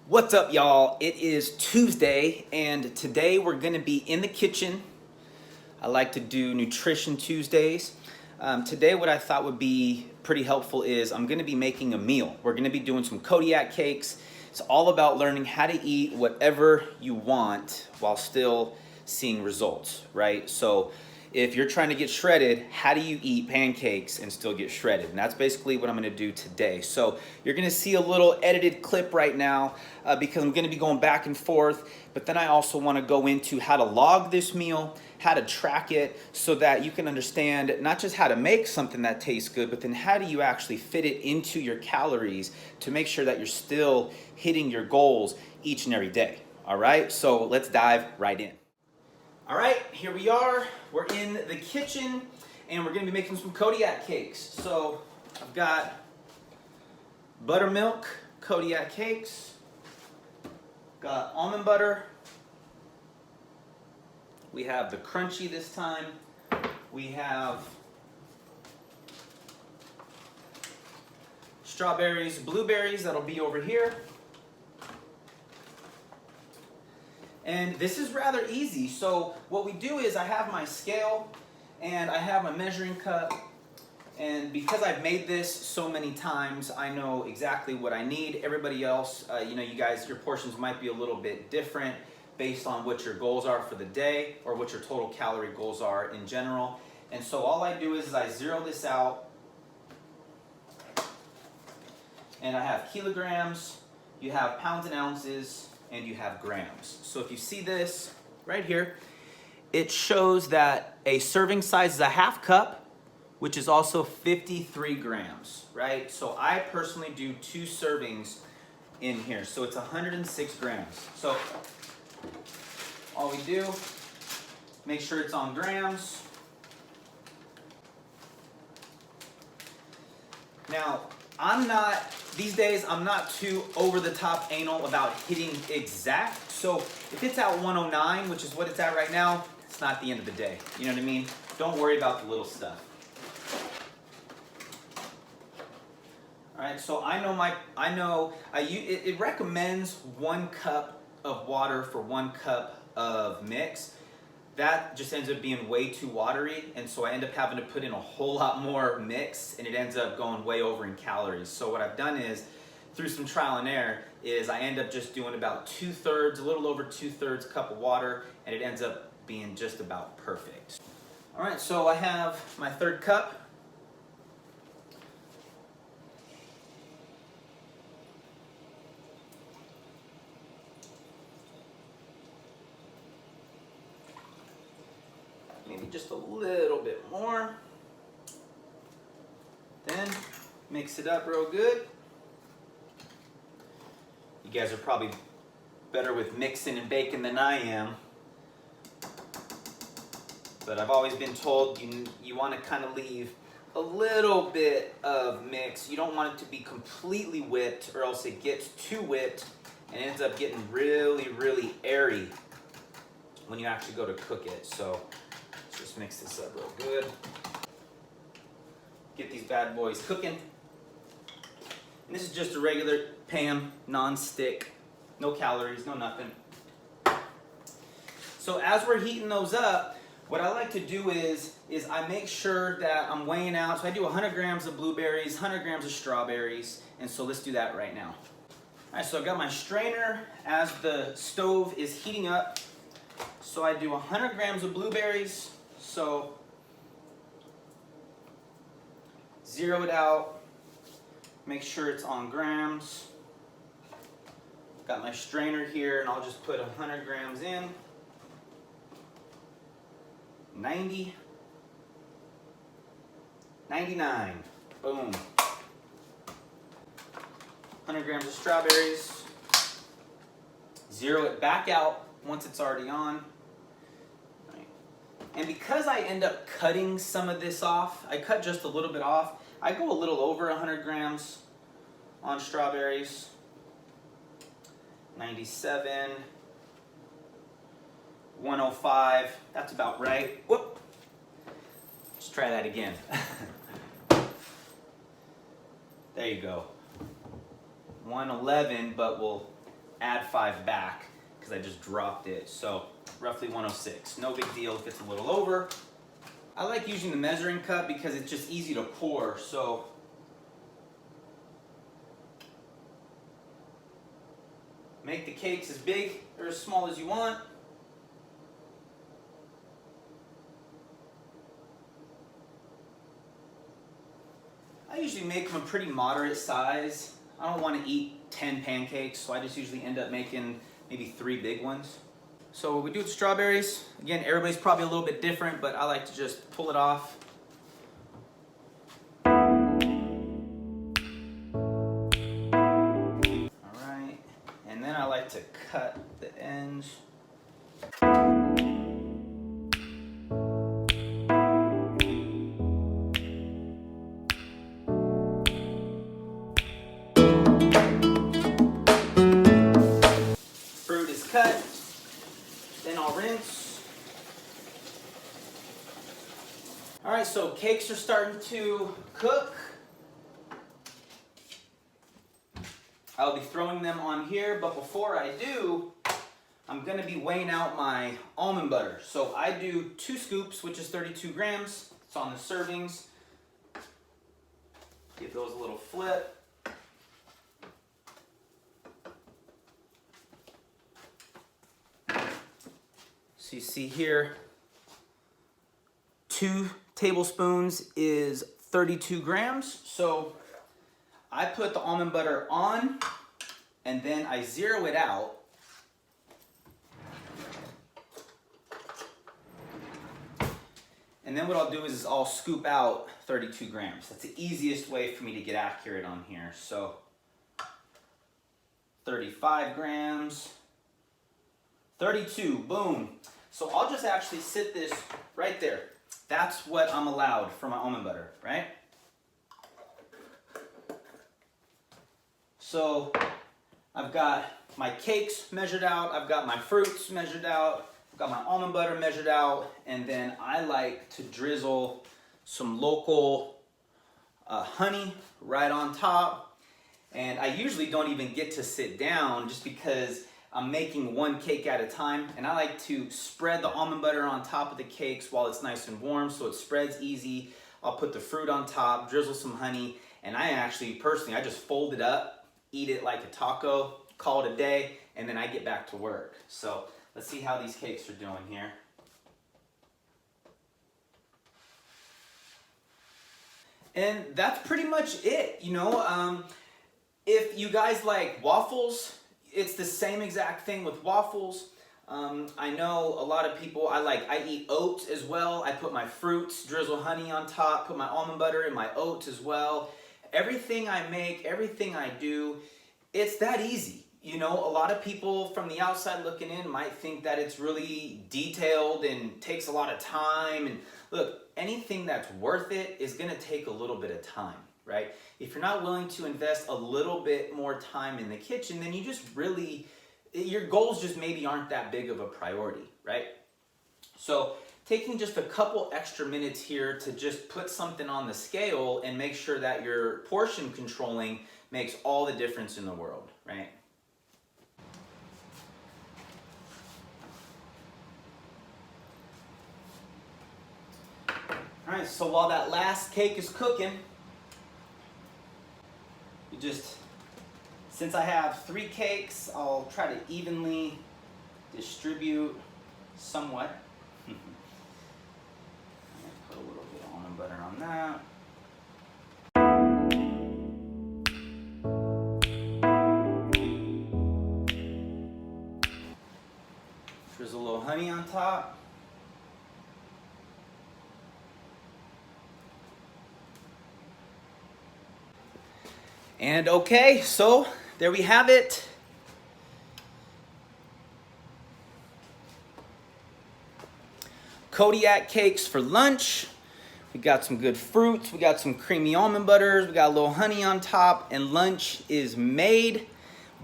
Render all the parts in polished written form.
What's up, y'all? It is Tuesday, and today we're gonna be in the kitchen. I like to do Nutrition Tuesdays. Today, what I thought would be pretty helpful is I'm gonna be making a meal. We're gonna be doing some Kodiak cakes. It's all about learning how to eat whatever you want while still seeing results, right? So if you're trying to get shredded, how do you eat pancakes and still get shredded? And that's basically what I'm gonna do today. So you're gonna see a little edited clip right now because I'm gonna be going back and forth, but then I also wanna go into how to log this meal, how to track it so that you can understand not just how to make something that tastes good, but then how do you actually fit it into your calories to make sure that you're still hitting your goals each and every day. All right, so let's dive right in. All right, here we are. We're in the kitchen and we're gonna be making some Kodiak cakes. So I've got buttermilk Kodiak cakes, got almond butter, we have the crunchy this time, we have strawberries, blueberries, that'll be over here. And this is rather easy. So what we do is I have my scale and I have my measuring cup. And because I've made this so many times, I know exactly what I need. Everybody else, you guys, your portions might be a little bit different based on what your goals are for the day or what your total calorie goals are in general. And so all I do is I zero this out. And I have kilograms, you have pounds and ounces, and you have grams. So if you see this right here, it shows that a serving size is a half cup, which is also 53 grams, right? So I personally do 2 servings in here. So it's 106 grams. So all we do, make sure it's on grams. Now, these days, I'm not too over the top anal about hitting exact. So if it's at 109, which is what it's at right now, it's not the end of the day. You know what I mean? Don't worry about the little stuff. All right, so it recommends 1 cup of water for 1 cup of mix. That just ends up being way too watery, and so I end up having to put in a whole lot more mix, and it ends up going way over in calories. So what I've done is, through some trial and error, is I end up just doing about 2/3, a little over 2/3 cup of water, and it ends up being just about perfect. All right, so I have my 1/3 cup. Maybe just a little bit more. Then mix it up real good. You guys are probably better with mixing and baking than I am. But I've always been told you want to kind of leave a little bit of mix. You don't want it to be completely whipped or else it gets too whipped and ends up getting really, really airy when you actually go to cook it. So just mix this up real good. Get these bad boys cooking. And this is just a regular pan, non-stick, no calories, no nothing. So as we're heating those up, what I like to do is I make sure that I'm weighing out. So I do 100 grams of blueberries, 100 grams of strawberries, and so let's do that right now. All right, so I've got my strainer as the stove is heating up. So I do 100 grams of blueberries. So zero it out, make sure it's on grams. Got my strainer here and I'll just put 100 grams in. 90, 99, boom. 100 grams of strawberries. Zero it back out once it's already on. And because I end up cutting some of this off, I cut just a little bit off. I go a little over 100 grams on strawberries. 97, 105, that's about right. Whoop. Let's try that again. There you go. 111, but we'll add 5 back because I just dropped it. So roughly 106. No big deal if it's a little over. I like using the measuring cup because it's just easy to pour. So make the cakes as big or as small as you want. I usually make them a pretty moderate size. I don't want to eat 10 pancakes, so I just usually end up making maybe 3 big ones. So what we do with strawberries, again, everybody's probably a little bit different, but I like to just pull it off. All right, and then I like to cut the ends. Fruit is cut, then I'll rinse. All right, so cakes are starting to cook. I'll be throwing them on here, but before I do, I'm gonna be weighing out my almond butter. So I do 2 scoops, which is 32 grams. It's on the servings. Give those a little flip. So you see here, 2 tablespoons is 32 grams. So I put the almond butter on and then I zero it out. And then what I'll do is I'll scoop out 32 grams. That's the easiest way for me to get accurate on here. So 35 grams, 32, boom. So I'll just actually sit this right there. That's what I'm allowed for my almond butter, right? So I've got my cakes measured out, I've got my fruits measured out, I've got my almond butter measured out, and then I like to drizzle some local honey right on top. And I usually don't even get to sit down just because I'm making 1 cake at a time, and I like to spread the almond butter on top of the cakes while it's nice and warm so it spreads easy. I'll put the fruit on top, drizzle some honey, and I actually, personally, I just fold it up, eat it like a taco, call it a day, and then I get back to work. So let's see how these cakes are doing here. And that's pretty much it, you know. If you guys like waffles, it's the same exact thing with waffles. I know a lot of people, I eat oats as well. I put my fruits, drizzle honey on top, put my almond butter in my oats as well. Everything I make, everything I do, it's that easy. You know, a lot of people from the outside looking in might think that it's really detailed and takes a lot of time. And look, anything that's worth it is gonna take a little bit of time, right? If you're not willing to invest a little bit more time in the kitchen, then you just really, your goals just maybe aren't that big of a priority, right? So taking just a couple extra minutes here to just put something on the scale and make sure that your portion controlling makes all the difference in the world, right? All right, so while that last cake is cooking, you just, since I have 3 cakes, I'll try to evenly distribute somewhat. I'm gonna put a little bit of almond butter on that. Drizzle a little honey on top. And okay, so there we have it. Kodiak cakes for lunch. We got some good fruits, we got some creamy almond butters, we got a little honey on top, and lunch is made.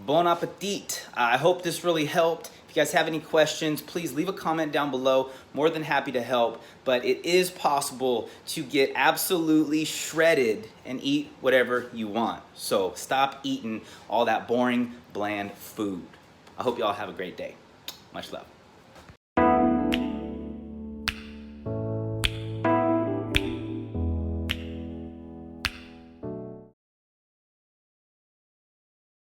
Bon appetit. I hope this really helped. If you guys have any questions, please leave a comment down below. More than happy to help. But it is possible to get absolutely shredded and eat whatever you want. So stop eating all that boring, bland food. I hope you all have a great day. Much love.